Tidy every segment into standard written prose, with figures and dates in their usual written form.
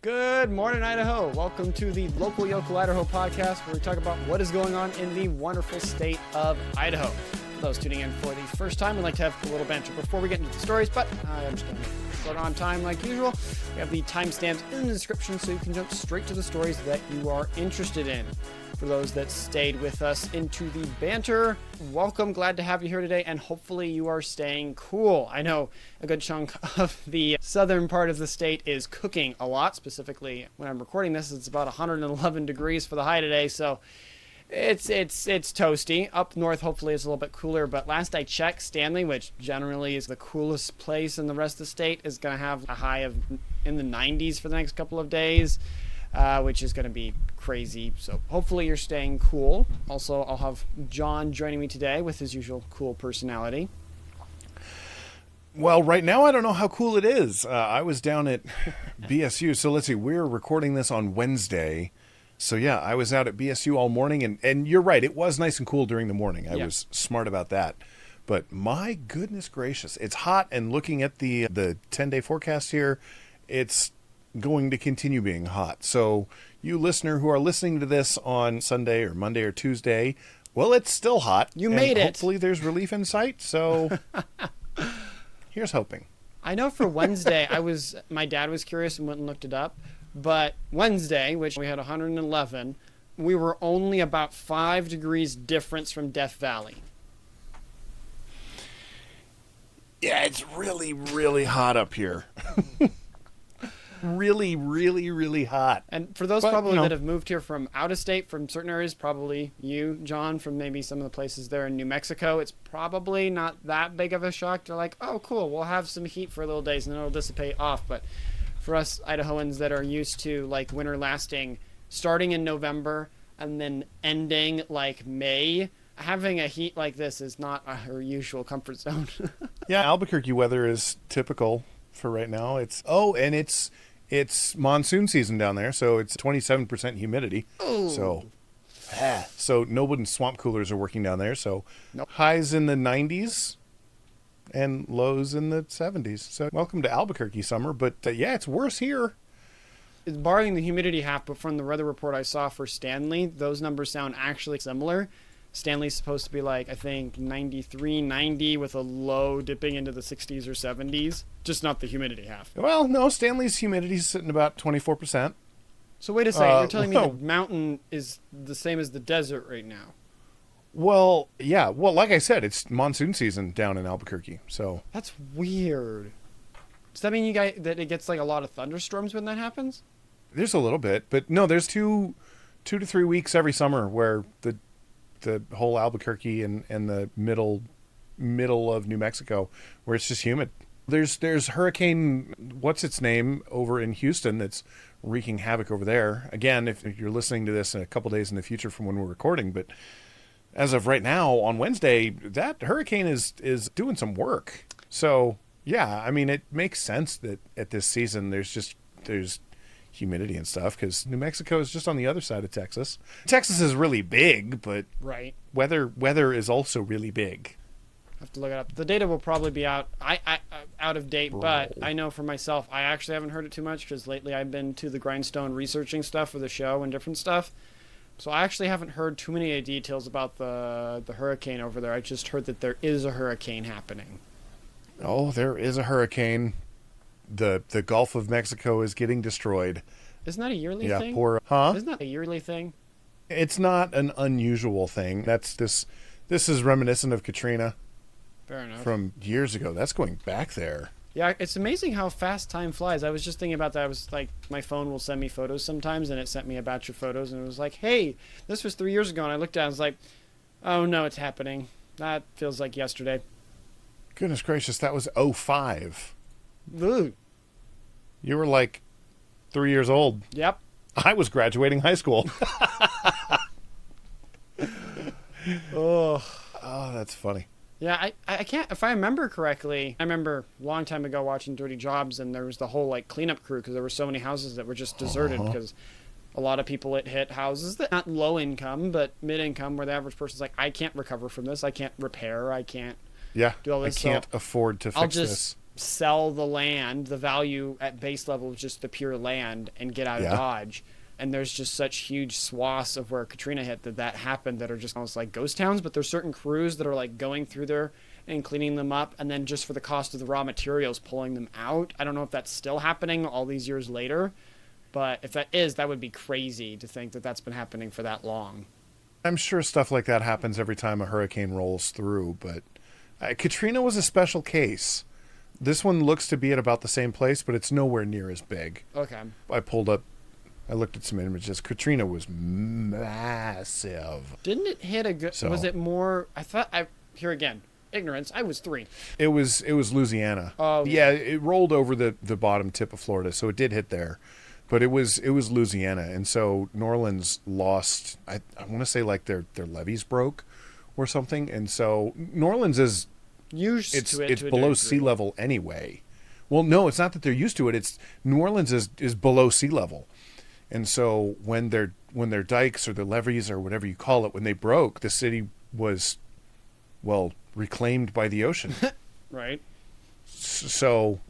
Good morning, Idaho. Welcome to the local Yocal Idaho podcast, where we talk about what is going on in the wonderful state of Idaho. For those tuning in for the first time, we'd like to have a little banter before we get into the stories, but I understand we're on time like usual. We have the timestamps in the description so you can jump straight to the stories that you are interested in. For those that stayed with us into the banter, welcome. Glad to have you here today, and hopefully you are staying cool. I know a good chunk of the southern part of the state is cooking a lot. Specifically, when I'm recording this, it's about 111 degrees for the high today, so it's toasty. Up north, hopefully, it's a little bit cooler, but last I checked, Stanley, which generally is the coolest place in the rest of the state, is going to have a high of in the 90s for the next couple of days. Which is going to be crazy. So hopefully you're staying cool. Also, I'll have John joining me today with his usual cool personality. Well, right now I don't know how cool it is. I was down at BSU. So let's see, we're recording this on Wednesday. So yeah, I was out at BSU all morning, and you're right, it was nice and cool during the morning. I was smart about that. But my goodness gracious, it's hot, and looking at the 10-day forecast here, it's going to continue being hot. So you listener who are listening to this on Sunday or Monday or Tuesday, well, it's still hot. You made it. Hopefully there's relief in sight. So here's hoping. I know for Wednesday, my dad was curious and went and looked it up. But Wednesday, which we had 111, we were only about 5 degrees difference from Death Valley. Yeah, it's really, really hot up here. Really, really, really hot. And for those that have moved here from out of state, from certain areas, probably you, John, from maybe some of the places there in New Mexico, it's probably not that big of a shock. They're like, oh, cool, we'll have some heat for a little days and then it'll dissipate off. But for us Idahoans that are used to like winter lasting, starting in November and then ending like May, having a heat like this is not our usual comfort zone. Yeah, Albuquerque weather is typical for right now. It's monsoon season down there, so it's 27% humidity. Ooh. So no swamp coolers are working down there. So nope. Highs in the 90s and lows in the 70s. So welcome to Albuquerque summer, but yeah, it's worse here. It's barring the humidity half, but from the weather report I saw for Stanley, those numbers sound actually similar. Stanley's supposed to be like, I think, 93, 90 with a low dipping into the 60s or 70s. Just not the humidity half. Well, no, Stanley's humidity is sitting about 24%. So wait a second. You're telling me the mountain is the same as the desert right now? Well, yeah. Well, like I said, it's monsoon season down in Albuquerque. So that's weird. Does that mean that it gets like a lot of thunderstorms when that happens? There's a little bit, but no, there's two to 3 weeks every summer where the whole Albuquerque and the middle of New Mexico where it's just humid. There's Hurricane, what's its name, over in Houston that's wreaking havoc over there. Again, if you're listening to this in a couple days in the future from when we're recording, but as of right now on Wednesday, that hurricane is doing some work. So yeah, I mean, it makes sense that at this season there's humidity and stuff, because New Mexico is just on the other side of Texas. Texas is really big, but right, weather is also really big. I have to look it up. The data will probably be out of date, but I know for myself, I actually haven't heard it too much because lately I've been to the grindstone researching stuff for the show and different stuff. So I actually haven't heard too many details about the hurricane over there. I just heard that there is a hurricane happening. Oh, there is a hurricane. The Gulf of Mexico is getting destroyed. Isn't that a yearly thing? Isn't that a yearly thing? It's not an unusual thing. This is reminiscent of Katrina. Fair enough. From years ago. That's going back there. Yeah, it's amazing how fast time flies. I was just thinking about that. I was like, my phone will send me photos sometimes, and it sent me a batch of photos, and it was like, hey, this was 3 years ago, and I looked at it, and I was like, oh no, it's happening. That feels like yesterday. Goodness gracious, that was 2005. Ooh. You were like 3 years old. Yep. I was graduating high school. Oh, that's funny. Yeah, I can't, if I remember correctly, I remember a long time ago watching Dirty Jobs, and there was the whole like cleanup crew because there were so many houses that were just deserted because a lot of people it hit houses that not low income but mid income, where the average person's like, I can't recover from this, I can't repair, I can't do all this. I can't afford to fix this. sell the land. The value at base level is just the pure land and get out of Dodge. And there's just such huge swaths of where Katrina hit that happened that are just almost like ghost towns. But there's certain crews that are like going through there and cleaning them up. And then just for the cost of the raw materials, pulling them out. I don't know if that's still happening all these years later. But if that is, that would be crazy to think that that's been happening for that long. I'm sure stuff like that happens every time a hurricane rolls through. But Katrina was a special case. This one looks to be at about the same place, but it's nowhere near as big. Okay. I looked at some images. Katrina was massive. Didn't it hit a good... So, was it more... Here again, ignorance. I was 3. It was Louisiana. Oh. Yeah, it rolled over the bottom tip of Florida, so it did hit there. But it was Louisiana, and so New Orleans lost... I want to say like their levees broke or something, and so New Orleans is... It's below sea level anyway. Well, no, it's not that they're used to it. It's New Orleans is below sea level. And so when their dikes or the levees or whatever you call it, when they broke, the city was, well, reclaimed by the ocean. Right. So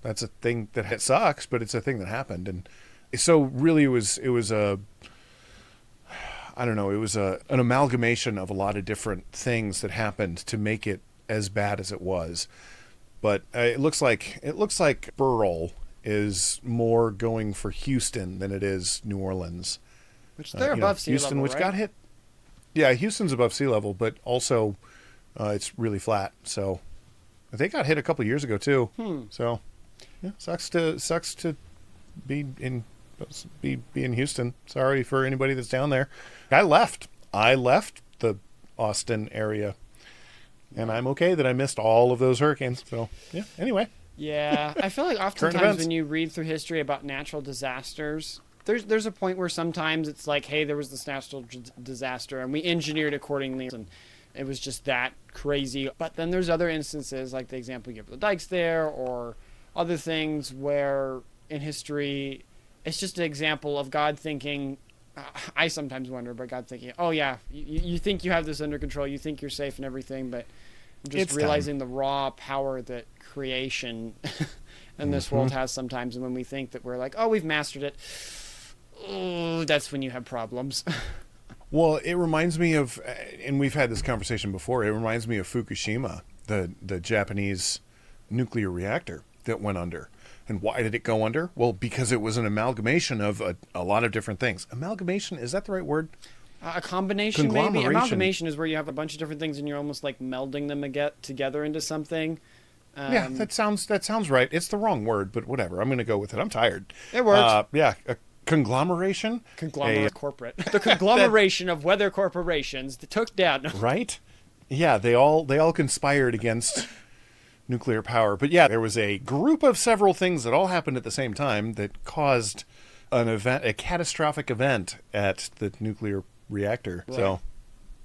that's a thing that sucks, but it's a thing that happened. And so really it was an amalgamation of a lot of different things that happened to make it as bad as it was. But it looks like Burrell is more going for Houston than it is New Orleans. Which they're above sea Houston, level, which right? got hit. Yeah, Houston's above sea level, but also it's really flat. So they got hit a couple years ago too. So yeah, sucks to be in Houston. Sorry for anybody that's down there. I left the Austin area, and I'm okay that I missed all of those hurricanes. So yeah. Anyway. Yeah, I feel like oftentimes when you read through history about natural disasters, there's a point where sometimes it's like, hey, there was this natural disaster and we engineered accordingly and it was just that crazy. But then there's other instances, like the example you give of the dikes there or other things where in history it's just an example of God thinking, I sometimes wonder, but God thinking, oh yeah, you think you have this under control, you think you're safe and everything, but just realizing the raw power that creation in this world has sometimes. And when we think that we're like, oh, we've mastered it, that's when you have problems. Well, it reminds me of, and we've had this conversation before, it reminds me of Fukushima, the Japanese nuclear reactor that went under. And why did it go under? Well, because it was an amalgamation of a lot of different things. Amalgamation, is that the right word? A combination, maybe. Amalgamation is where you have a bunch of different things and you're almost like melding them together into something. Yeah, that sounds right. It's the wrong word, but whatever. I'm going to go with it. I'm tired. It works. Yeah, a conglomeration. Corporate. The conglomeration of weather corporations that took down. Right? Yeah, they all conspired against nuclear power. But yeah, there was a group of several things that all happened at the same time that caused a catastrophic event at the nuclear reactor. Right. So,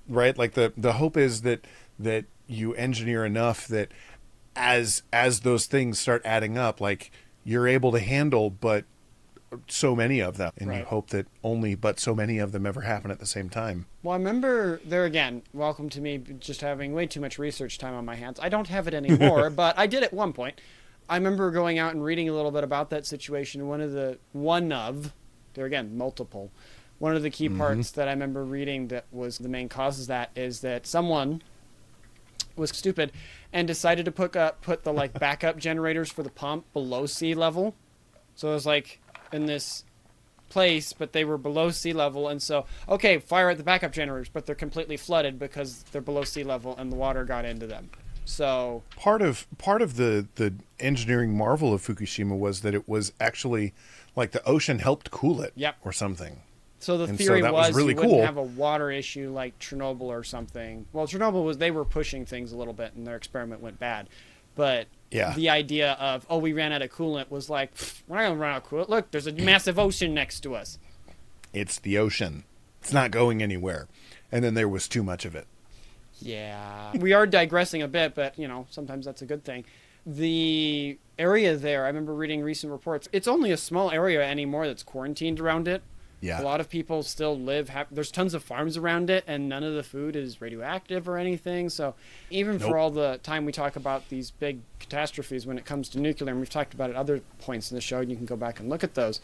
right, like the hope is that you engineer enough that as those things start adding up, like you're able to handle but so many of them, and you hope that only but so many of them ever happen at the same time. Well, I remember there again, welcome to me just having way too much research time on my hands. I don't have it anymore, but I did at one point. I remember going out and reading a little bit about that situation. One of the key parts that I remember reading that was the main cause of that is that someone was stupid and decided to put the like backup generators for the pump below sea level. So it was like in this place, but they were below sea level, and so okay, fire at the backup generators, but they're completely flooded because they're below sea level and the water got into them. So part of the engineering marvel of Fukushima was that it was actually like the ocean helped cool it, or something. So the theory was really you wouldn't cool. have a water issue like Chernobyl or something. Well, Chernobyl they were pushing things a little bit and their experiment went bad. But the idea of, we ran out of coolant was like, we're not going to run out of coolant. Look, there's a massive ocean next to us. It's the ocean. It's not going anywhere. And then there was too much of it. Yeah. We are digressing a bit, but, sometimes that's a good thing. The area there, I remember reading recent reports, it's only a small area anymore that's quarantined around it. Yeah. A lot of people still live, there's tons of farms around it, and none of the food is radioactive or anything. So even for all the time we talk about these big catastrophes when it comes to nuclear, and we've talked about it at other points in the show, and you can go back and look at those.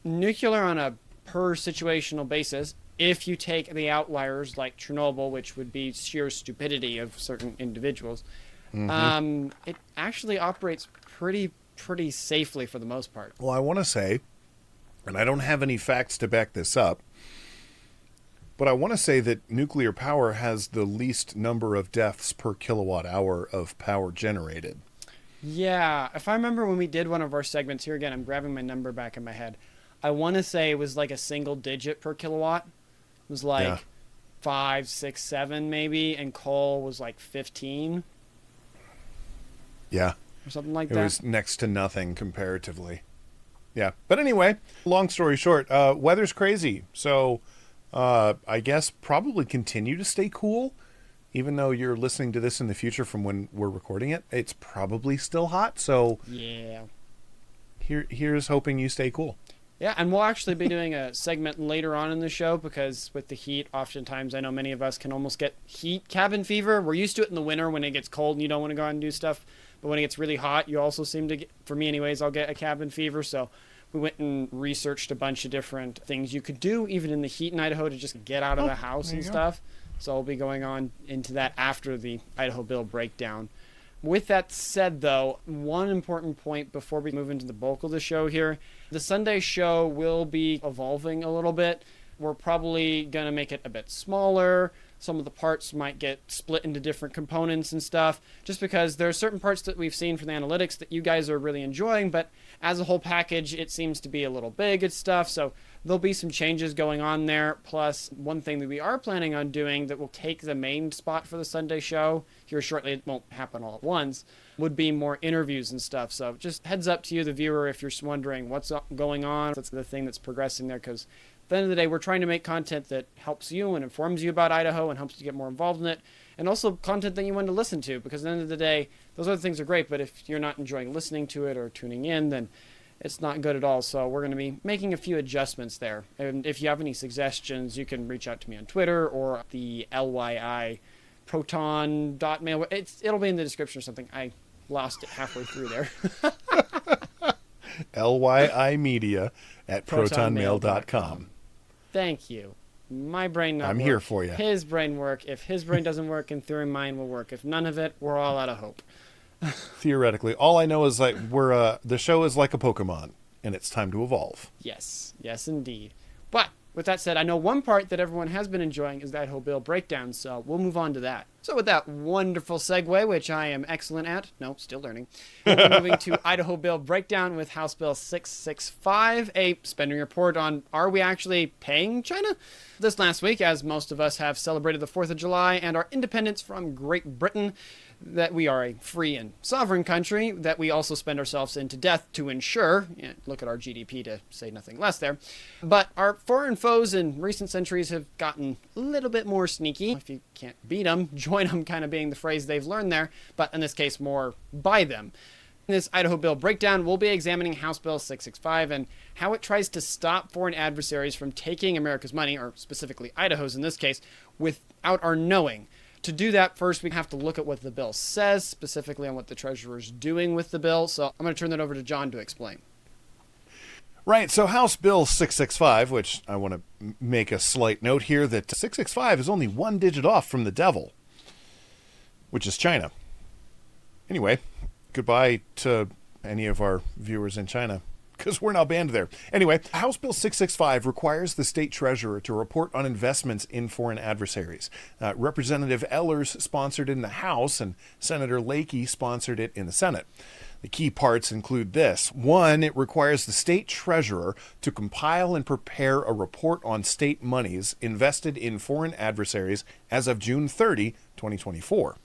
Nuclear on a per situational basis, if you take the outliers like Chernobyl, which would be sheer stupidity of certain individuals, it actually operates pretty safely for the most part. Well, I want to say, and I don't have any facts to back this up, but I want to say that nuclear power has the least number of deaths per kilowatt hour of power generated. Yeah, if I remember when we did one of our segments, here again, I'm grabbing my number back in my head. I want to say it was like a single digit per kilowatt. It was like 5, 6, 7 maybe, and coal was like 15. Yeah. Or something like that. It was next to nothing comparatively. Yeah. But anyway, long story short, weather's crazy. So I guess probably continue to stay cool. Even though you're listening to this in the future from when we're recording it, it's probably still hot. So yeah, here's hoping you stay cool. Yeah, and we'll actually be doing a segment later on in the show because with the heat, oftentimes I know many of us can almost get heat cabin fever. We're used to it in the winter when it gets cold and you don't want to go out and do stuff. But when it gets really hot, you also seem to get, for me anyways, I'll get a cabin fever. So we went and researched a bunch of different things you could do, even in the heat in Idaho, to just get out of the house and stuff. So I'll be going on into that after the Idaho Bill breakdown. With that said, though, one important point before we move into the bulk of the show here, the Sunday show will be evolving a little bit. We're probably going to make it a bit smaller. Some of the parts might get split into different components and stuff, just because there are certain parts that we've seen from the analytics that you guys are really enjoying, but as a whole package, it seems to be a little big and stuff, so there'll be some changes going on there. Plus, one thing that we are planning on doing that will take the main spot for the Sunday show here shortly, it won't happen all at once, would be more interviews and stuff. So just heads up to you, the viewer, if you're wondering what's going on. That's the thing that's progressing there, because at the end of the day, we're trying to make content that helps you and informs you about Idaho and helps you get more involved in it, and also content that you want to listen to, because at the end of the day, those other things are great, but if you're not enjoying listening to it or tuning in, then it's not good at all. So we're going to be making a few adjustments there. And if you have any suggestions, you can reach out to me on Twitter or the LYI proton.mail. It'll be in the description or something. I lost it halfway through there. LYI Media at protonmail.com. Thank you. My brain not I'm work. here for you. His brain work. If his brain doesn't work, in theory mine will work. If none of it, we're all out of hope. Theoretically, all I know is like the show is like a Pokemon, and it's time to evolve. Yes, indeed. But with that said, I know one part that everyone has been enjoying is the Idaho Bill breakdown, so we'll move on to that. So with that wonderful segue, which I am excellent at, no, still learning, we'll be moving to Idaho Bill breakdown with House Bill 665, a spending report on are we actually paying China? This last week, as most of us have celebrated the 4th of July and our independence from Great Britain, that we are a free and sovereign country, that we also spend ourselves into death to ensure, look at our GDP to say nothing less there, but our foreign foes in recent centuries have gotten a little bit more sneaky. If you can't beat them, join them kind of being the phrase they've learned there, but in this case more by them. In this Idaho Bill breakdown, we'll be examining House Bill 665 and how it tries to stop foreign adversaries from taking America's money, or specifically Idaho's in this case, without our knowing. To do that, first we have to look at what the bill says, specifically on what the treasurer's doing with the bill. So I'm going to turn that over to John to explain. Right, so House Bill 665, which I want to make a slight note here that 665 is only one digit off from the devil, which is China. Anyway, goodbye to any of our viewers in China, because we're now banned there. Anyway, House Bill 665 requires the state treasurer to report on investments in foreign adversaries. Representative Ehlers sponsored it in the House, and Senator Lakey sponsored it in the Senate. The key parts include this. 1, it requires the state treasurer to compile and prepare a report on state monies invested in foreign adversaries as of June 30, 2024.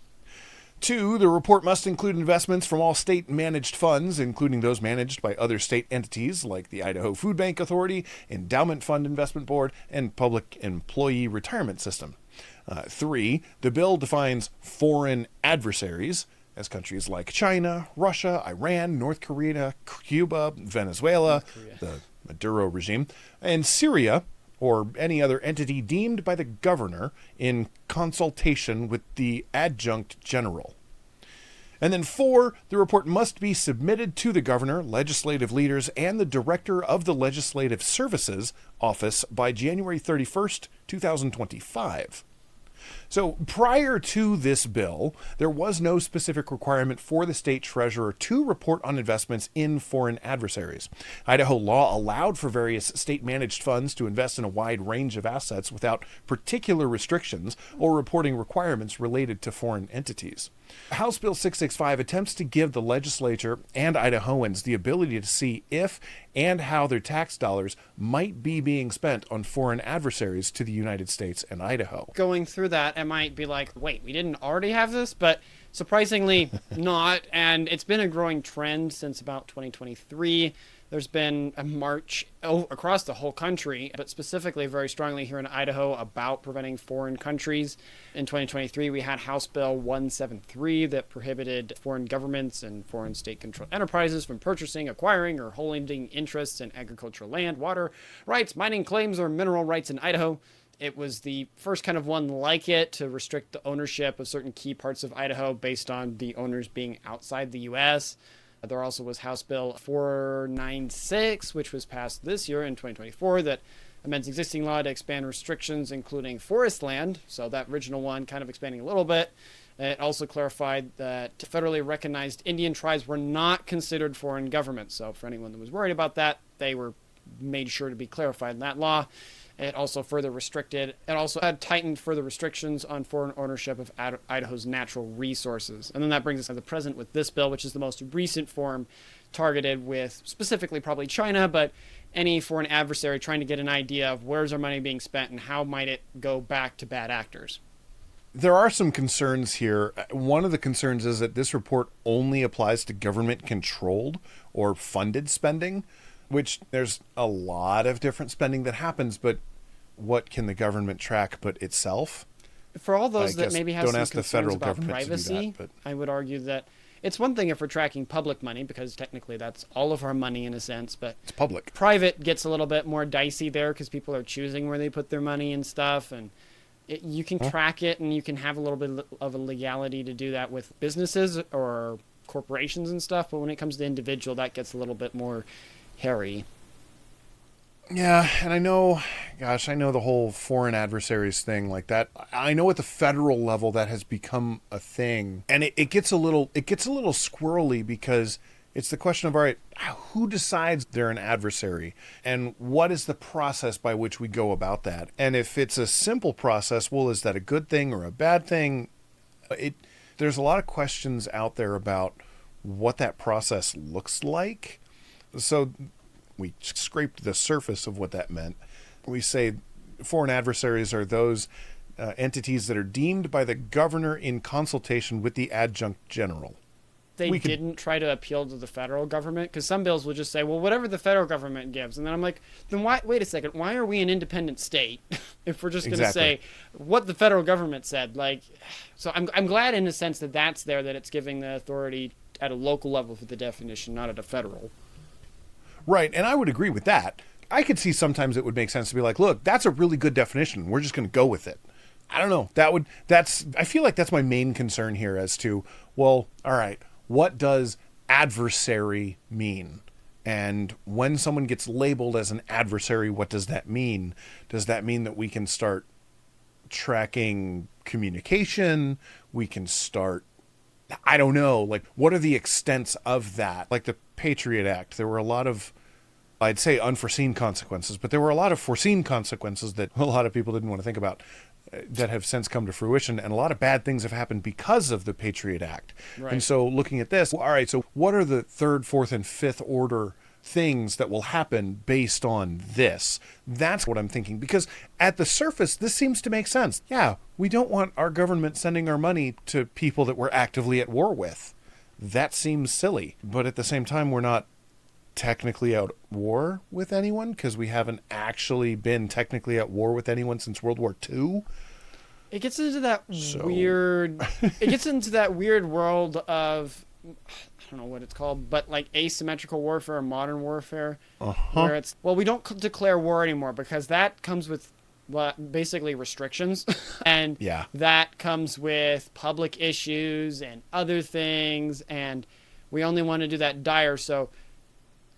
2, the report must include investments from all state-managed funds, including those managed by other state entities like the Idaho Food Bank Authority, Endowment Fund Investment Board, and Public Employee Retirement System. 3, the bill defines foreign adversaries. as countries like China, Russia, Iran, North Korea, Cuba, Venezuela, the Maduro regime, and Syria, or any other entity deemed by the governor in consultation with the adjunct general. And then 4, the report must be submitted to the governor, legislative leaders, and the director of the Legislative Services Office by January 31st, 2025. So prior to this bill, there was no specific requirement for the state treasurer to report on investments in foreign adversaries. Idaho law allowed for various state-managed funds to invest in a wide range of assets without particular restrictions or reporting requirements related to foreign entities. House Bill 665 attempts to give the legislature and Idahoans the ability to see if and how their tax dollars might be being spent on foreign adversaries to the United States and Idaho. Going through that, I might be like, wait, we didn't already have this? But surprisingly not, and it's been a growing trend since about 2023. There's been a march across the whole country, but specifically very strongly here in Idaho about preventing foreign countries. In 2023, we had House Bill 173 that prohibited foreign governments and foreign state-controlled enterprises from purchasing, acquiring, or holding interests in agricultural land, water rights, mining claims, or mineral rights in Idaho. It was the first kind of one like it to restrict the ownership of certain key parts of Idaho based on the owners being outside the U.S. There also was House Bill 496, which was passed this year in 2024, that amends existing law to expand restrictions, including forest land. So that original one kind of expanding a little bit. It also clarified that federally recognized Indian tribes were not considered foreign governments. So for anyone that was worried about that, they were made sure to be clarified in that law. It also had tightened further restrictions on foreign ownership of Idaho's natural resources. And then that brings us to the present with this bill, which is the most recent form targeted with specifically probably China, but any foreign adversary trying to get an idea of where's our money being spent and how might it go back to bad actors. There are some concerns here. One of the concerns is that this report only applies to government-controlled or funded spending, which there's a lot of different spending that happens, but what can the government track but itself? For all those that maybe have some concerns about privacy, but I would argue that it's one thing if we're tracking public money, because technically that's all of our money in a sense, but it's public. Private gets a little bit more dicey there because people are choosing where they put their money and stuff, and you can track it and you can have a little bit of a legality to do that with businesses or corporations and stuff, but when it comes to individual, that gets a little bit more hairy. Yeah, and I know the whole foreign adversaries thing like that. I know at the federal level that has become a thing, and it gets a little squirrely because it's the question of, all right, who decides they're an adversary, and what is the process by which we go about that? And if it's a simple process, well, is that a good thing or a bad thing? There's a lot of questions out there about what that process looks like. So we scraped the surface of what that meant. We say foreign adversaries are those entities that are deemed by the governor in consultation with the adjunct general. They didn't try to appeal to the federal government, because some bills will just say, well, whatever the federal government gives. And then I'm like, then why? Wait a second. Why are we an independent state if we're just going to say what the federal government said? Like, so I'm glad in a sense that that's there, that it's giving the authority at a local level for the definition, not at a federal. Right, and I would agree with that. I could see sometimes it would make sense to be like, look, that's a really good definition. We're just going to go with it. I don't know. I feel like that's my main concern here as to, well, all right, what does adversary mean? And when someone gets labeled as an adversary, what does that mean? Does that mean that we can start tracking communication? We can start, I don't know, like, what are the extents of that? Like the Patriot Act, there were a lot of, I'd say unforeseen consequences, but there were a lot of foreseen consequences that a lot of people didn't want to think about that have since come to fruition, and a lot of bad things have happened because of the Patriot Act. Right. And so looking at this, all right, so what are the third, fourth, and fifth order things that will happen based on this? That's what I'm thinking, because at the surface, this seems to make sense. Yeah, we don't want our government sending our money to people that we're actively at war with. That seems silly. But at the same time, we're not technically at war with anyone, because we haven't actually been technically at war with anyone since World War II. It gets into that So- weird. It gets into that weird world of, I don't know what it's called, but like asymmetrical warfare, modern warfare, where it's, well, we don't declare war anymore because that comes with basically restrictions, and Yeah. that comes with public issues and other things, and we only want to do that dire. So,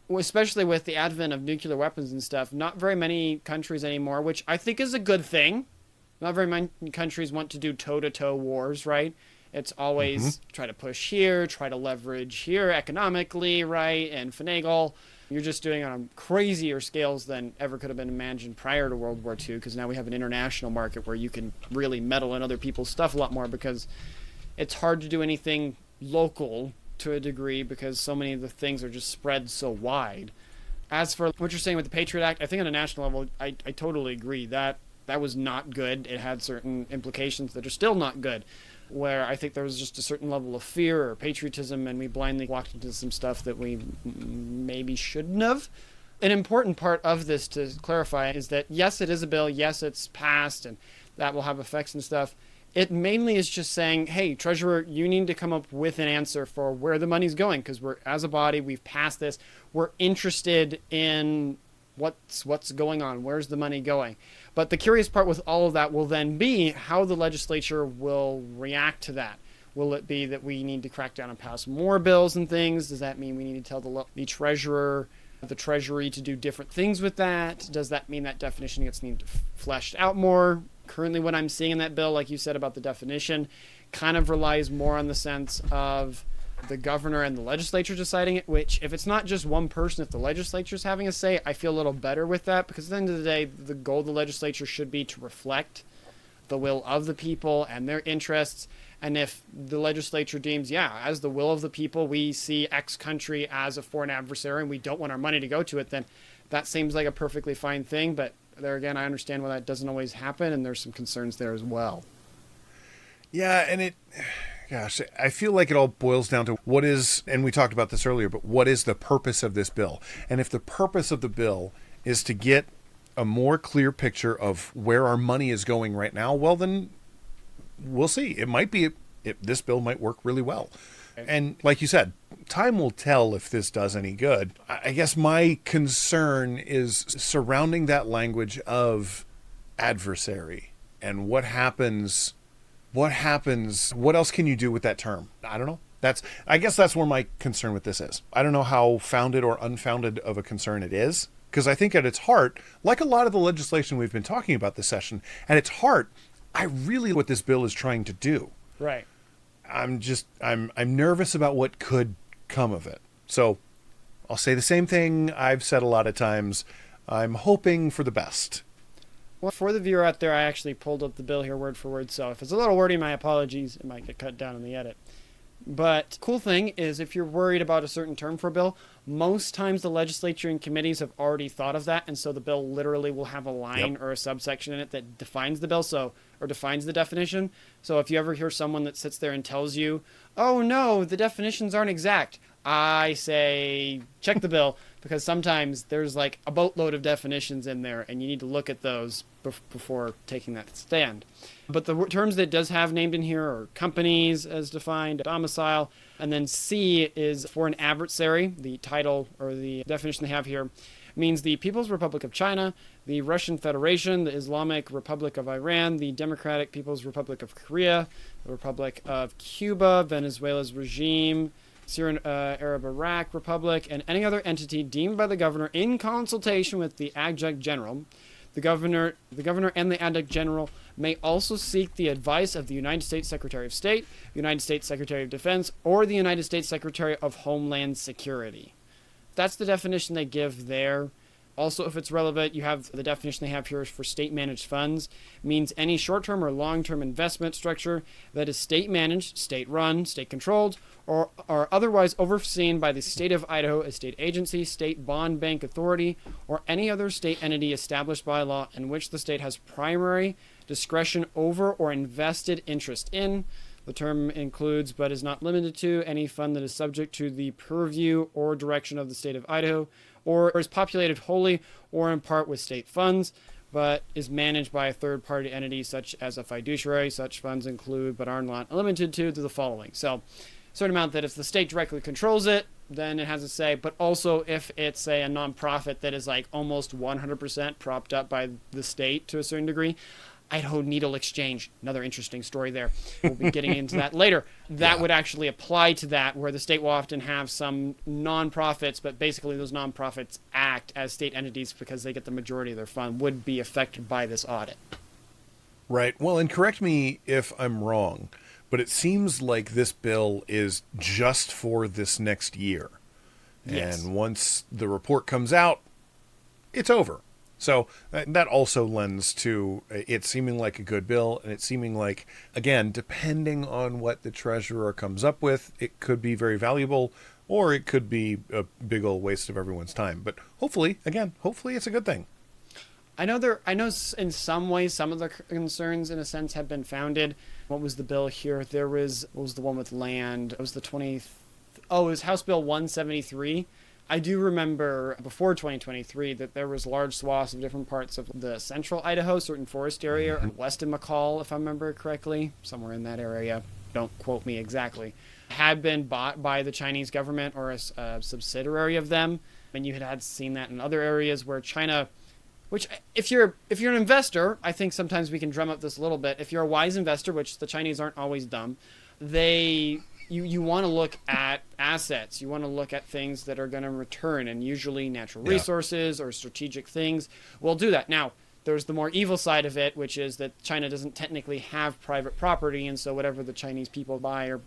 especially with the advent of nuclear weapons and stuff, not very many countries anymore, which I think is a good thing. Not very many countries want to do toe-to-toe wars, right? It's always try to push here, try to leverage here economically, right? And finagle. You're just doing it on crazier scales than ever could have been imagined prior to World War II, because now we have an international market where you can really meddle in other people's stuff a lot more, because it's hard to do anything local to a degree because so many of the things are just spread so wide. As for what you're saying with the Patriot Act, I think on a national level, I totally agree. That was not good. It had certain implications that are still not good, where I think there was just a certain level of fear or patriotism, and we blindly walked into some stuff that we maybe shouldn't have. An important part of this, to clarify, is that yes, it is a bill, yes, it's passed, and that will have effects and stuff. It mainly is just saying, hey, Treasurer, you need to come up with an answer for where the money's going, because we're, as a body, we've passed this. We're interested in what's going on, where's the money going. But the curious part with all of that will then be how the legislature will react to that. Will it be that we need to crack down and pass more bills and things? Does that mean we need to tell the treasurer, the Treasury, to do different things with that? Does that mean that definition gets needed fleshed out more? Currently, what I'm seeing in that bill, like you said about the definition, kind of relies more on the sense of the governor and the legislature deciding it, which, if it's not just one person, if the legislature's having a say, I feel a little better with that, because at the end of the day, the goal of the legislature should be to reflect the will of the people and their interests. And if the legislature deems, yeah, as the will of the people, we see X country as a foreign adversary and we don't want our money to go to it, then that seems like a perfectly fine thing. But there again, I understand why that doesn't always happen, and there's some concerns there as well. Yeah, and gosh, I feel like it all boils down to what is, and we talked about this earlier, but what is the purpose of this bill? And if the purpose of the bill is to get a more clear picture of where our money is going right now, well, then we'll see. It might be, this bill might work really well. And like you said, time will tell if this does any good. I guess my concern is surrounding that language of adversary and what happens. What else can you do with that term? I don't know. I guess that's where my concern with this is. I don't know how founded or unfounded of a concern it is, because I think at its heart, like a lot of the legislation we've been talking about this session, at its heart, I really what this bill is trying to do. Right. I'm nervous about what could come of it. So I'll say the same thing I've said a lot of times. I'm hoping for the best. Well, for the viewer out there, I actually pulled up the bill here word for word, so if it's a little wordy, my apologies. It might get cut down in the edit. But cool thing is, if you're worried about a certain term for a bill, most times the legislature and committees have already thought of that, and so the bill literally will have a line or a subsection in it that defines the bill, or defines the definition. So if you ever hear someone that sits there and tells you, oh no, the definitions aren't exact, I say check the bill, because sometimes there's like a boatload of definitions in there, and you need to look at those before taking that stand. But the terms that it does have named in here are companies as defined, domicile, and then C is for an adversary. The title or the definition they have here means the People's Republic of China, the Russian Federation, the Islamic Republic of Iran, the Democratic People's Republic of Korea, the Republic of Cuba, Venezuela's regime, Syrian Arab Iraq Republic, and any other entity deemed by the governor in consultation with the adjunct general. The governor and the adjunct general may also seek the advice of the United States Secretary of State, the United States Secretary of Defense, or the United States Secretary of Homeland Security. That's the definition they give there. Also, if it's relevant, you have the definition they have here for state-managed funds. It means any short-term or long-term investment structure that is state-managed, state-run, state-controlled, or otherwise overseen by the state of Idaho, a state agency, state bond bank authority, or any other state entity established by law in which the state has primary discretion over or invested interest in. The term includes, but is not limited to, any fund that is subject to the purview or direction of the state of Idaho, or is populated wholly or in part with state funds, but is managed by a third-party entity such as a fiduciary. Such funds include, but are not limited to the following. So, certain amount that if the state directly controls it, then it has a say. But also if it's, say, a nonprofit that is like almost 100% propped up by the state to a certain degree. Idaho Needle Exchange, another interesting story there. We'll be getting into that later. That would actually apply to that, where the state will often have some nonprofits, but basically those nonprofits act as state entities because they get the majority of their fund, would be affected by this audit. Right. Well, and correct me if I'm wrong, but it seems like this bill is just for this next year. Yes. And once the report comes out, it's over. So that also lends to it seeming like a good bill, and it seeming like, again, depending on what the treasurer comes up with, it could be very valuable, or it could be a big old waste of everyone's time. But hopefully it's a good thing. I know in some ways some of the concerns, in a sense, have been founded. What was the bill here? What was the one with land? It was it was House Bill 173. I do remember before 2023 that there was large swaths of different parts of the central Idaho, certain forest area, or west of McCall, if I remember correctly, somewhere in that area. Don't quote me exactly. Had been bought by the Chinese government or a subsidiary of them, and you had seen that in other areas where China. Which, if you're an investor, I think sometimes we can drum up this a little bit. If you're a wise investor, which the Chinese aren't always dumb, you want to look at assets. You want to look at things that are going to return, and usually natural resources or strategic things will do that. Now, there's the more evil side of it, which is that China doesn't technically have private property, and so whatever the Chinese people buy or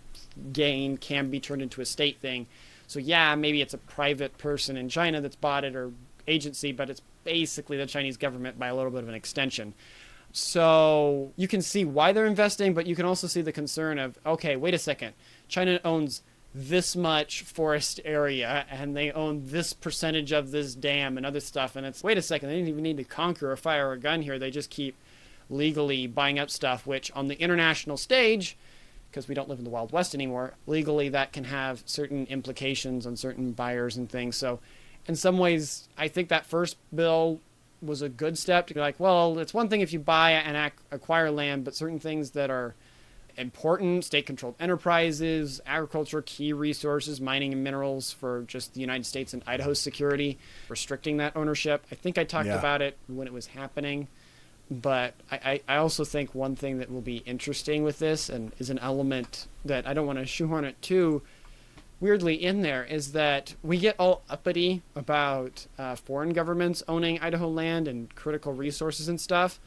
gain can be turned into a state thing. So yeah, maybe it's a private person in China that's bought it, or agency, but it's basically the Chinese government by a little bit of an extension. So you can see why they're investing, but you can also see the concern of, okay, wait a second. China owns this much forest area, and they own this percentage of this dam and other stuff. And it's, wait a second, they didn't even need to conquer or fire a gun here. They just keep legally buying up stuff, which on the international stage, because we don't live in the Wild West anymore, legally that can have certain implications on certain buyers and things. So in some ways, I think that first bill was a good step to be like, well, it's one thing if you buy and acquire land, but certain things that are important, state-controlled enterprises, agriculture, key resources, mining and minerals for just the United States and Idaho's security, restricting that ownership. I think I talked about it when it was happening, but I also think one thing that will be interesting with this, and is an element that I don't want to shoehorn it too weirdly in there, is that we get all uppity about foreign governments owning Idaho land and critical resources and stuff,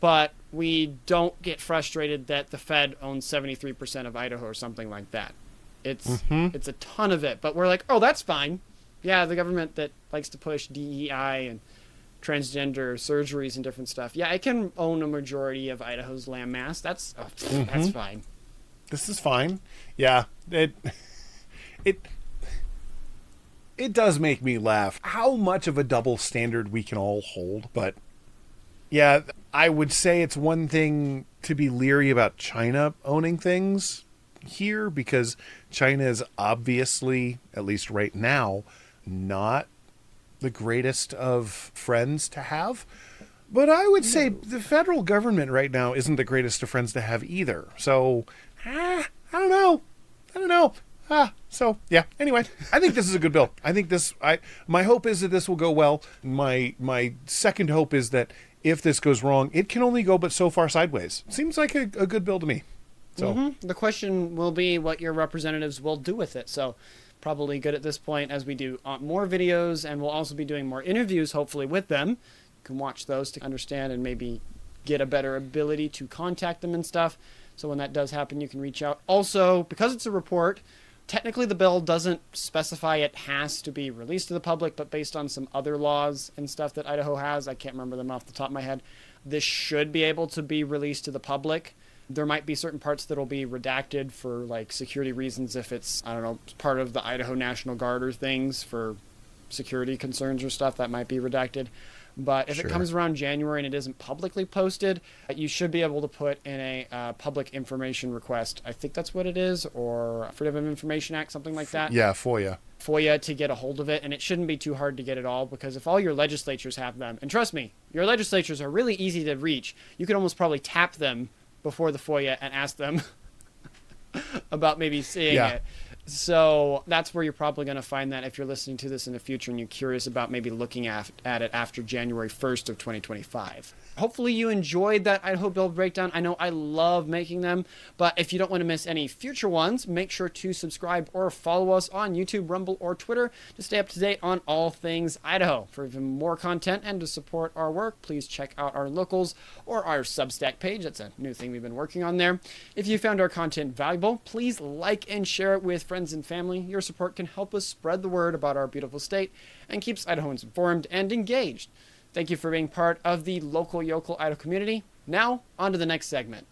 but we don't get frustrated that the Fed owns 73% of Idaho or something like that. It's a ton of it, but we're like, oh, that's fine. Yeah, the government that likes to push DEI and transgender surgeries and different stuff. Yeah, it can own a majority of Idaho's land mass. That's fine. This is fine. Yeah, It does make me laugh how much of a double standard we can all hold. But yeah, I would say it's one thing to be leery about China owning things here, because China is obviously, at least right now, not the greatest of friends to have. But I would say the federal government right now isn't the greatest of friends to have either. So, I don't know. So yeah, anyway, I think this is a good bill. I think my hope is that this will go well. My second hope is that if this goes wrong, it can only go but so far sideways. Seems like a good bill to me. So the question will be what your representatives will do with it. So probably good at this point as we do more videos, and we'll also be doing more interviews, hopefully, with them. You can watch those to understand and maybe get a better ability to contact them and stuff. So when that does happen, you can reach out. Also, because it's a report, technically the bill doesn't specify it has to be released to the public, but based on some other laws and stuff that Idaho has, I can't remember them off the top of my head, this should be able to be released to the public. There might be certain parts that will be redacted for like security reasons if it's, I don't know, part of the Idaho National Guard or things for security concerns or stuff that might be redacted. But if Sure. it comes around January and it isn't publicly posted, you should be able to put in a public information request. I think that's what it is, or Freedom of Information Act, something like that. Yeah, FOIA. To get a hold of it, and it shouldn't be too hard to get it all, because if all your legislatures have them, and trust me, your legislatures are really easy to reach. You could almost probably tap them before the FOIA and ask them about maybe seeing it. So that's where you're probably going to find that if you're listening to this in the future and you're curious about maybe looking at it after January 1st of 2025. Hopefully you enjoyed that Idaho Bill breakdown. I know I love making them, but if you don't want to miss any future ones, make sure to subscribe or follow us on YouTube, Rumble, or Twitter to stay up to date on all things Idaho. For even more content and to support our work, please check out our locals or our Substack page. That's a new thing we've been working on there. If you found our content valuable, please like and share it with friends and family. Your support can help us spread the word about our beautiful state and keeps Idahoans informed and engaged. Thank you for being part of the local Yocal Idaho community. Now, on to the next segment.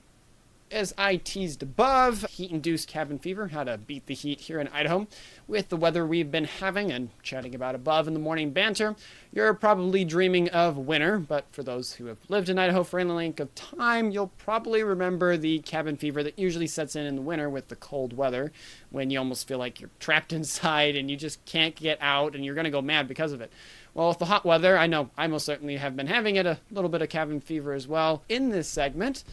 As I teased above, heat-induced cabin fever, how to beat the heat here in Idaho. With the weather we've been having and chatting about above in the morning banter, you're probably dreaming of winter, but for those who have lived in Idaho for any length of time, you'll probably remember the cabin fever that usually sets in the winter with the cold weather, when you almost feel like you're trapped inside and you just can't get out and you're going to go mad because of it. Well, with the hot weather, I know I most certainly have been having it, a little bit of cabin fever as well. In this segment,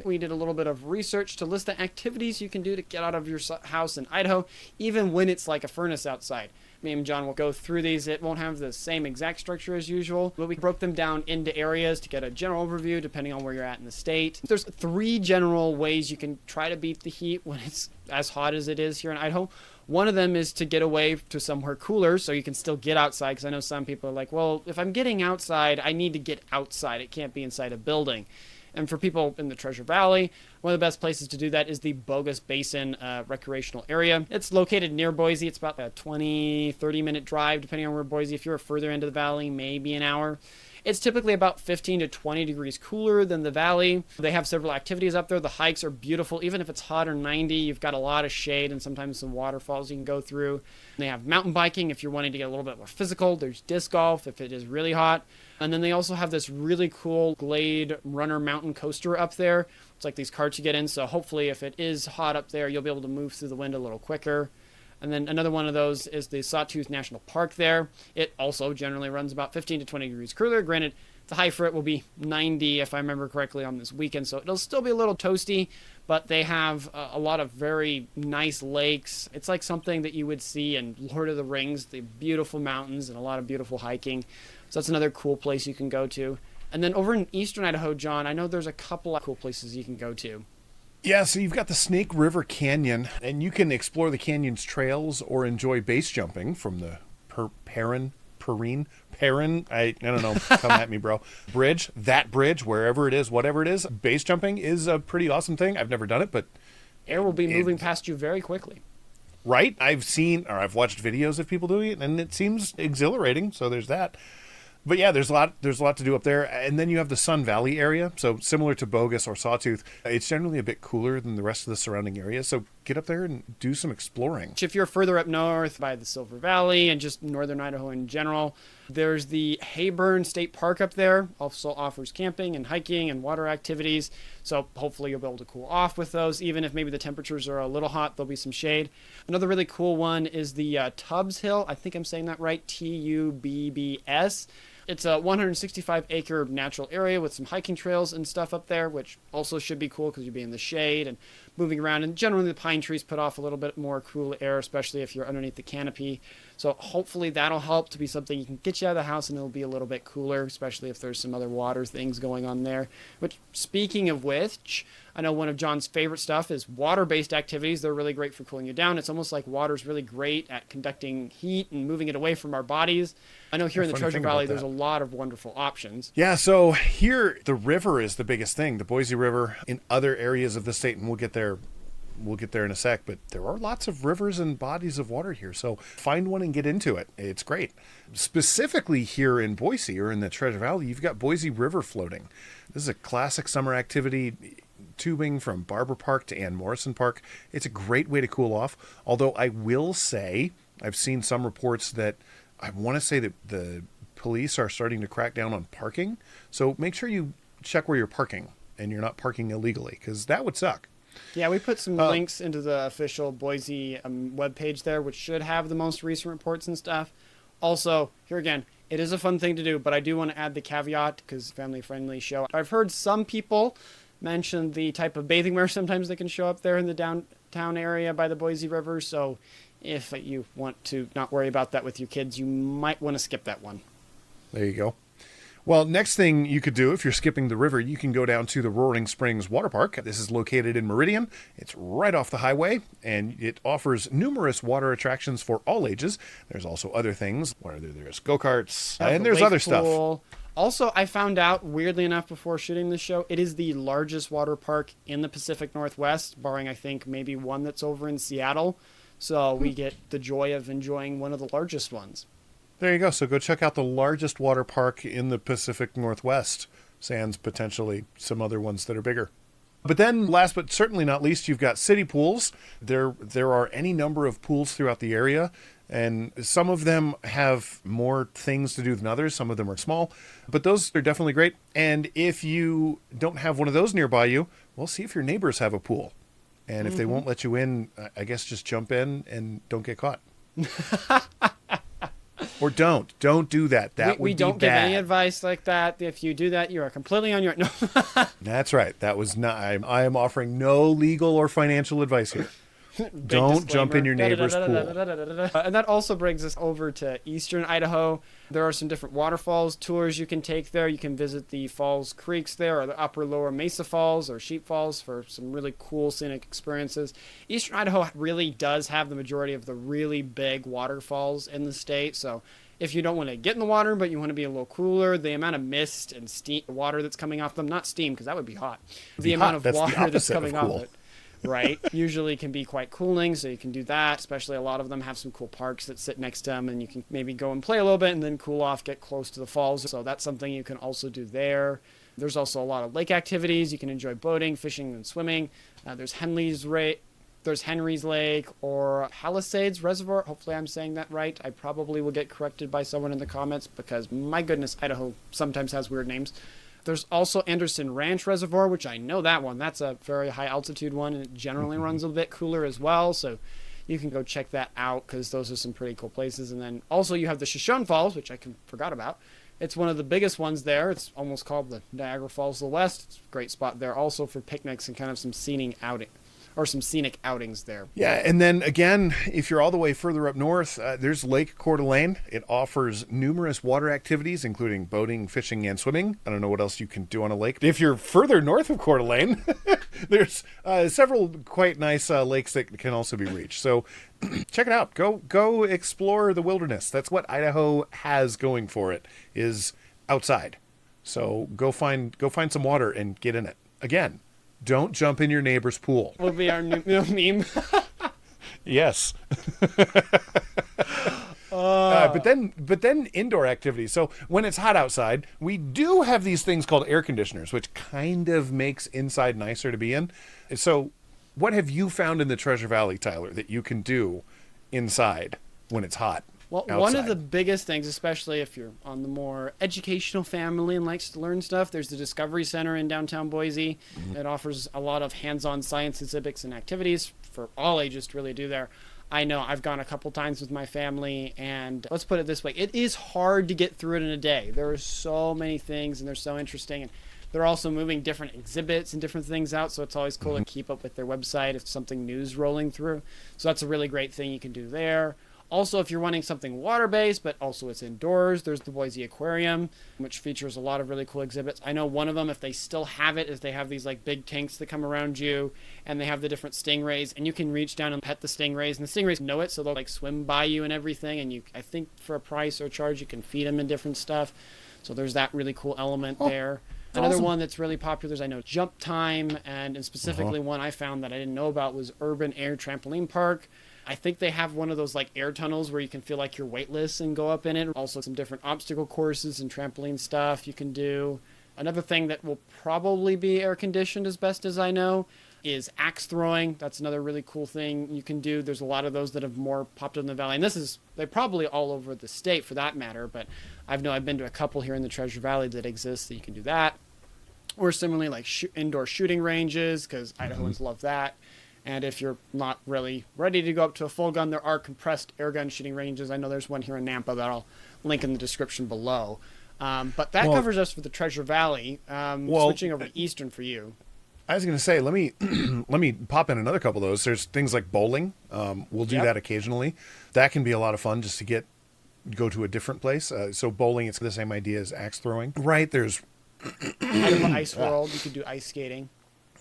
we did a little bit of research to list the activities you can do to get out of your house in Idaho, even when it's like a furnace outside. Me and John will go through these. It won't have the same exact structure as usual, but we broke them down into areas to get a general overview depending on where you're at in the state. There's 3 general ways you can try to beat the heat when it's as hot as it is here in Idaho. One of them is to get away to somewhere cooler so you can still get outside, because I know some people are like, well, if I'm getting outside, I need to get outside. It can't be inside a building. And for people in the Treasure Valley, one of the best places to do that is the Bogus Basin recreational area. It's located near Boise. It's about a 20-30 minute drive, depending on where Boise. If you're further into the valley, maybe an hour. It's typically about 15 to 20 degrees cooler than the valley. They have several activities up there. The hikes are beautiful. Even if it's hot or 90, you've got a lot of shade and sometimes some waterfalls you can go through. They have mountain biking if you're wanting to get a little bit more physical. There's disc golf if it is really hot. And then they also have this really cool Glade Runner mountain coaster up there. It's like these carts you get in. So hopefully if it is hot up there, you'll be able to move through the wind a little quicker. And then another one of those is the Sawtooth National Park there. It also generally runs about 15 to 20 degrees cooler. Granted, the high for it will be 90 if I remember correctly on this weekend, so it'll still be a little toasty, but they have a lot of very nice lakes. It's like something that you would see in Lord of the Rings, the beautiful mountains and a lot of beautiful hiking. So that's another cool place you can go to. And then over in eastern Idaho, John, I know there's a couple of cool places you can go to. Yeah, so you've got the Snake River Canyon, and you can explore the canyon's trails or enjoy base jumping from the Perrin, I don't know, come at me, bro. That bridge, wherever it is, whatever it is, base jumping is a pretty awesome thing. I've never done it, but air will be moving past you very quickly. Right? I've watched videos of people doing it, and it seems exhilarating, so there's that. But yeah, there's a lot to do up there. And then you have the Sun Valley area. So similar to Bogus or Sawtooth, it's generally a bit cooler than the rest of the surrounding area. So get up there and do some exploring. If you're further up north by the Silver Valley and just northern Idaho in general, there's the Heyburn State Park up there. Also offers camping and hiking and water activities. So hopefully you'll be able to cool off with those. Even if maybe the temperatures are a little hot, there'll be some shade. Another really cool one is the Tubbs Hill. I think I'm saying that right. Tubbs. It's a 165-acre natural area with some hiking trails and stuff up there, which also should be cool because you'll be in the shade and moving around. And generally the pine trees put off a little bit more cool air, especially if you're underneath the canopy. So hopefully that'll help to be something you can get you out of the house and it'll be a little bit cooler, especially if there's some other water things going on there. Which, speaking of which, I know one of John's favorite stuff is water-based activities. They're really great for cooling you down. It's almost like water's really great at conducting heat and moving it away from our bodies. I know here in the Treasure Valley, there's a lot of wonderful options. Yeah, so here the river is the biggest thing, the Boise River. In other areas of the state, and we'll get there in a sec, but there are lots of rivers and bodies of water here. So find one and get into it. It's great. Specifically here in Boise or in the Treasure Valley, you've got Boise River floating. This is a classic summer activity. Tubing from Barber Park to Ann Morrison Park. It's a great way to cool off. Although I will say, I've seen some reports that I want to say that the police are starting to crack down on parking. So make sure you check where you're parking and you're not parking illegally, because that would suck. Yeah, we put some links into the official Boise webpage there, which should have the most recent reports and stuff. Also, here again, it is a fun thing to do, but I do want to add the caveat because family-friendly show. I've heard some people mention the type of bathing wear sometimes that can show up there in the downtown area by the Boise River. So if you want to not worry about that with your kids, you might want to skip that one. There you go. Well, next thing you could do if you're skipping the river, you can go down to the Roaring Springs Waterpark. This is located in Meridian. It's right off the highway, and it offers numerous water attractions for all ages. There's also other things, where there's go-karts, and there's other stuff. Also, I found out, weirdly enough, before shooting this show, it is the largest water park in the Pacific Northwest, barring, I think, maybe one that's over in Seattle. So we get the joy of enjoying one of the largest ones. There you go. So go check out the largest water park in the Pacific Northwest, sans potentially some other ones that are bigger. But then, last but certainly not least, you've got city pools. There are any number of pools throughout the area, and some of them have more things to do than others. Some of them are small, but those are definitely great. And if you don't have one of those nearby you, well, see if your neighbors have a pool. And if they won't let you in, I guess just jump in and don't get caught. Or don't do that. That would be bad. We don't give any advice like that. If you do that, you are completely on your own. No. That's right. That was not. I am offering no legal or financial advice here. Don't jump in your neighbor's pool. And that also brings us over to eastern Idaho. There are some different waterfalls tours you can take there. You can visit the Falls Creeks there, or the upper lower Mesa Falls or Sheep Falls for some really cool scenic experiences. Eastern Idaho really does have the majority of the really big waterfalls in the state. So if you don't want to get in the water, but you want to be a little cooler, the amount of mist and water that's coming off them, not steam, because that would be hot. The amount of water that's coming off it. Right, usually can be quite cooling, so you can do that. Especially a lot of them have some cool parks that sit next to them, and you can maybe go and play a little bit and then cool off, get close to the falls. So that's something you can also do there. There's also a lot of lake activities. You can enjoy boating, fishing, and swimming. There's Henry's Lake or Palisades Reservoir. Hopefully I'm saying that right. I probably will get corrected by someone in the comments because, my goodness, Idaho sometimes has weird names. There's also Anderson Ranch Reservoir, which I know that one. That's a very high altitude one, and it generally runs a bit cooler as well. So you can go check that out because those are some pretty cool places. And then also you have the Shoshone Falls, which I forgot about. It's one of the biggest ones there. It's almost called the Niagara Falls of the West. It's a great spot there also for picnics and kind of some scenic outings there. Yeah, and then again, if you're all the way further up north, there's Lake Coeur d'Alene. It offers numerous water activities, including boating, fishing, and swimming. I don't know what else you can do on a lake. If you're further north of Coeur d'Alene, there's several quite nice lakes that can also be reached. So check it out. Go explore the wilderness. That's what Idaho has going for it, is outside. So go find some water and get in it. Again, don't jump in your neighbor's pool. Will be our new meme. Yes. But then indoor activities. So when it's hot outside, we do have these things called air conditioners, which kind of makes inside nicer to be in. So what have you found in the Treasure Valley, Tyler, that you can do inside when it's hot? Well, outside? One of the biggest things, especially if you're on the more educational family and likes to learn stuff, there's the Discovery Center in downtown Boise. Mm-hmm. It offers a lot of hands-on science exhibits and activities for all ages to really do there. I know I've gone a couple times with my family, and let's put it this way. It is hard to get through it in a day. There are so many things, and they're so interesting. And they're also moving different exhibits and different things out, so it's always cool to keep up with their website if something new's rolling through. So that's a really great thing you can do there. Also, if you're wanting something water-based, but also it's indoors, there's the Boise Aquarium, which features a lot of really cool exhibits. I know one of them, if they still have it, is they have these like big tanks that come around you, and they have the different stingrays, and you can reach down and pet the stingrays, and the stingrays know it, so they'll like swim by you and everything, and I think for a price or a charge, you can feed them and different stuff. So there's that really cool element there. Another one that's really popular is, I know, Jump Time, and specifically one I found that I didn't know about was Urban Air Trampoline Park. I think they have one of those like air tunnels where you can feel like you're weightless and go up in it. Also some different obstacle courses and trampoline stuff you can do. Another thing that will probably be air conditioned as best as I know, is axe throwing. That's another really cool thing you can do. There's a lot of those that have more popped up in the valley. And they're probably all over the state for that matter, but I've been to a couple here in the Treasure Valley that exist that you can do that. Or similarly, like indoor shooting ranges, because Idahoans love that. And if you're not really ready to go up to a full gun, there are compressed air gun shooting ranges. I know there's one here in Nampa that I'll link in the description below. But that covers us for the Treasure Valley. Switching over to Eastern for you. I was going to say, let me let me pop in another couple of those. There's things like bowling. We'll do that occasionally. That can be a lot of fun just to go to a different place. So bowling, it's the same idea as axe throwing. Right, there's Idaho Ice World. You could do ice skating.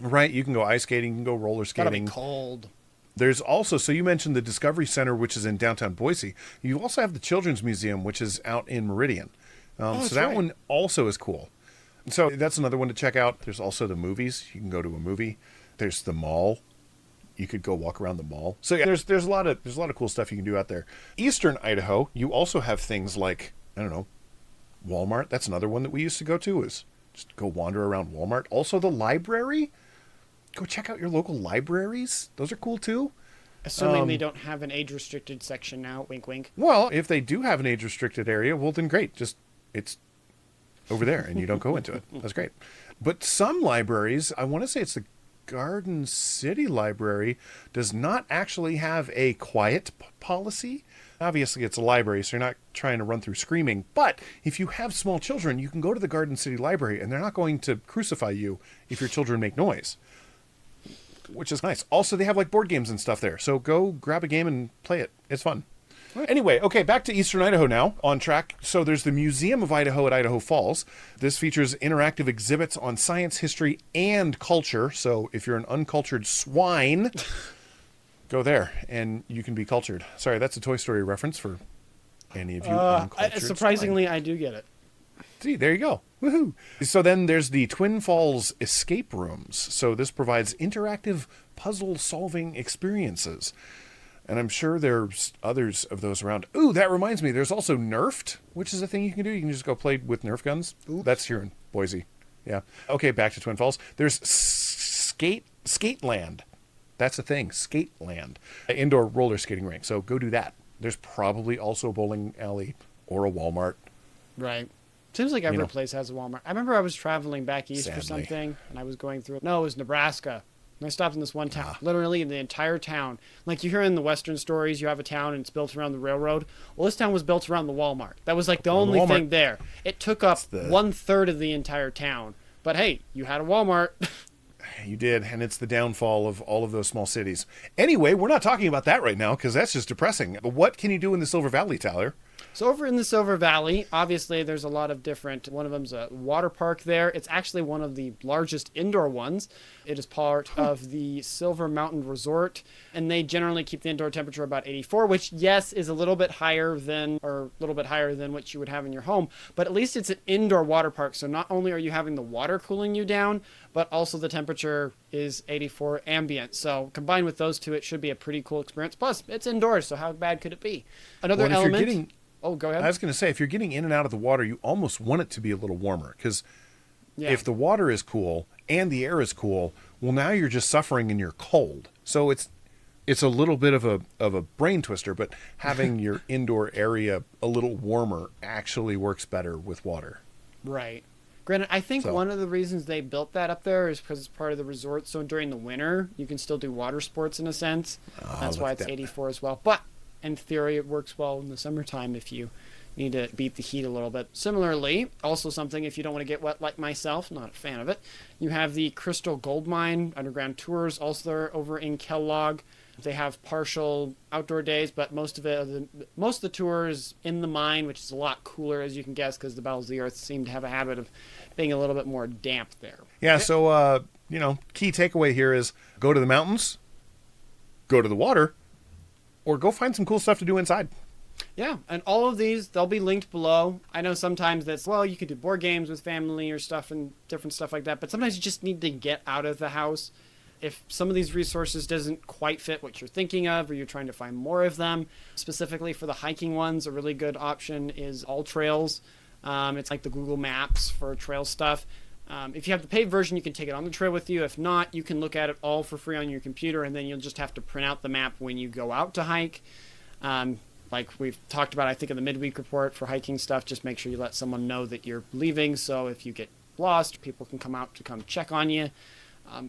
Right, you can go ice skating, you can go roller skating. Gotta be cold. There's also, so you mentioned the Discovery Center, which is in downtown Boise. You also have the Children's Museum, which is out in Meridian. So that one also is cool. So that's another one to check out. There's also the movies. You can go to a movie. There's the mall. You could go walk around the mall. So yeah, there's a lot of cool stuff you can do out there. Eastern Idaho, you also have things like, I don't know, Walmart. That's another one that we used to go to, is just go wander around Walmart. Also the library. Go check out your local libraries. Those are cool too. Assuming they don't have an age-restricted section now. Wink, wink. Well, if they do have an age-restricted area, well, then great. Just, it's over there and you don't go into it. That's great. But some libraries, I want to say it's the Garden City Library, does not actually have a quiet policy. Obviously, it's a library, so you're not trying to run through screaming. But if you have small children, you can go to the Garden City Library, and they're not going to crucify you if your children make noise, which is nice. Also, they have like board games and stuff there. So go grab a game and play it. It's fun. Right. Anyway, okay, back to Eastern Idaho now, on track. So there's the Museum of Idaho at Idaho Falls. This features interactive exhibits on science, history, and culture. So if you're an uncultured swine, go there and you can be cultured. Sorry, that's a Toy Story reference for any of you uncultured surprisingly, swine. I do get it. See, there you go. Woohoo. So then there's the Twin Falls Escape Rooms. So this provides interactive puzzle-solving experiences. And I'm sure there's others of those around. Ooh, that reminds me. There's also Nerfed, which is a thing you can do. You can just go play with Nerf guns. Oops. That's here in Boise. Yeah. Okay, back to Twin Falls. There's Skateland. That's a thing. Skateland. An indoor roller skating rink. So go do that. There's probably also a bowling alley or a Walmart. Right. Seems like every place has a Walmart. I remember I was traveling back east for something, and I was going through... No, it was Nebraska. And I stopped in this one town, literally in the entire town. Like you hear in the Western stories, you have a town and it's built around the railroad. Well, this town was built around the Walmart. That was like the only thing there. It took up 1/3 of the entire town. But hey, you had a Walmart. You did, and it's the downfall of all of those small cities. Anyway, we're not talking about that right now because that's just depressing. But what can you do in the Silver Valley, Tyler? So over in the Silver Valley, obviously there's a lot of different, one of them's a water park there. It's actually one of the largest indoor ones. It is part of the Silver Mountain Resort, and they generally keep the indoor temperature about 84, which yes, is a little bit higher than what you would have in your home, but at least it's an indoor water park. So not only are you having the water cooling you down, but also the temperature is 84 ambient. So combined with those two, it should be a pretty cool experience. Plus, it's indoors, so how bad could it be? Another element... Oh, go ahead. I was going to say, if you're getting in and out of the water, you almost want it to be a little warmer. Because if the water is cool and the air is cool, well, now you're just suffering and you're cold. So it's a little bit of a brain twister, but having your indoor area a little warmer actually works better with water. Right. Granted, I think one of the reasons they built that up there is because it's part of the resort. So during the winter, you can still do water sports in a sense. That's why it's 84 as well. But in theory, it works well in the summertime if you need to beat the heat a little bit. Similarly, also something if you don't want to get wet like myself, not a fan of it, you have the Crystal Gold Mine underground tours, also there over in Kellogg. They have partial outdoor days, but most of the tours in the mine, which is a lot cooler as you can guess, because the bowels of the earth seem to have a habit of being a little bit more damp there. Yeah. So key takeaway here is go to the mountains, go to the water, or go find some cool stuff to do inside. Yeah, and all of these, they'll be linked below. I know sometimes that's, you could do board games with family or stuff and different stuff like that, but sometimes you just need to get out of the house. If some of these resources doesn't quite fit what you're thinking of, or you're trying to find more of them, specifically for the hiking ones, a really good option is All Trails. It's like the Google Maps for trail stuff. If you have the paid version, you can take it on the trail with you. If not, you can look at it all for free on your computer, and then you'll just have to print out the map when you go out to hike. Like we've talked about, I think, in the midweek report for hiking stuff, just make sure you let someone know that you're leaving, so if you get lost, people can come out to come check on you.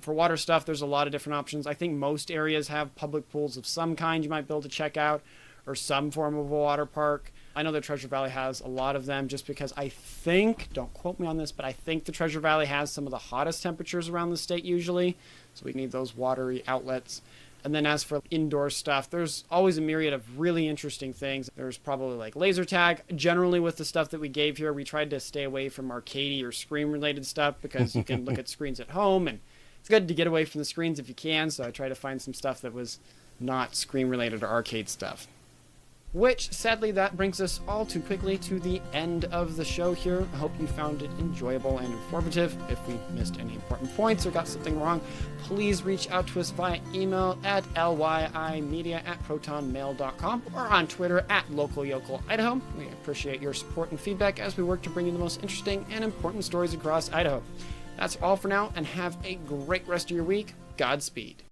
For water stuff, there's a lot of different options. I think most areas have public pools of some kind you might be able to check out, or some form of a water park. I know that Treasure Valley has a lot of them, just because I think, don't quote me on this, but I think the Treasure Valley has some of the hottest temperatures around the state usually, so we need those watery outlets. And then as for indoor stuff, there's always a myriad of really interesting things. There's probably like laser tag. Generally with the stuff that we gave here, we tried to stay away from arcade or screen related stuff, because you can look at screens at home, and it's good to get away from the screens if you can. So I try to find some stuff that was not screen related or arcade stuff. Which, sadly, that brings us all too quickly to the end of the show here. I hope you found it enjoyable and informative. If we missed any important points or got something wrong, please reach out to us via email at lyimedia@protonmail.com or on Twitter at LocalYocalIdaho. We appreciate your support and feedback as we work to bring you the most interesting and important stories across Idaho. That's all for now, and have a great rest of your week. Godspeed.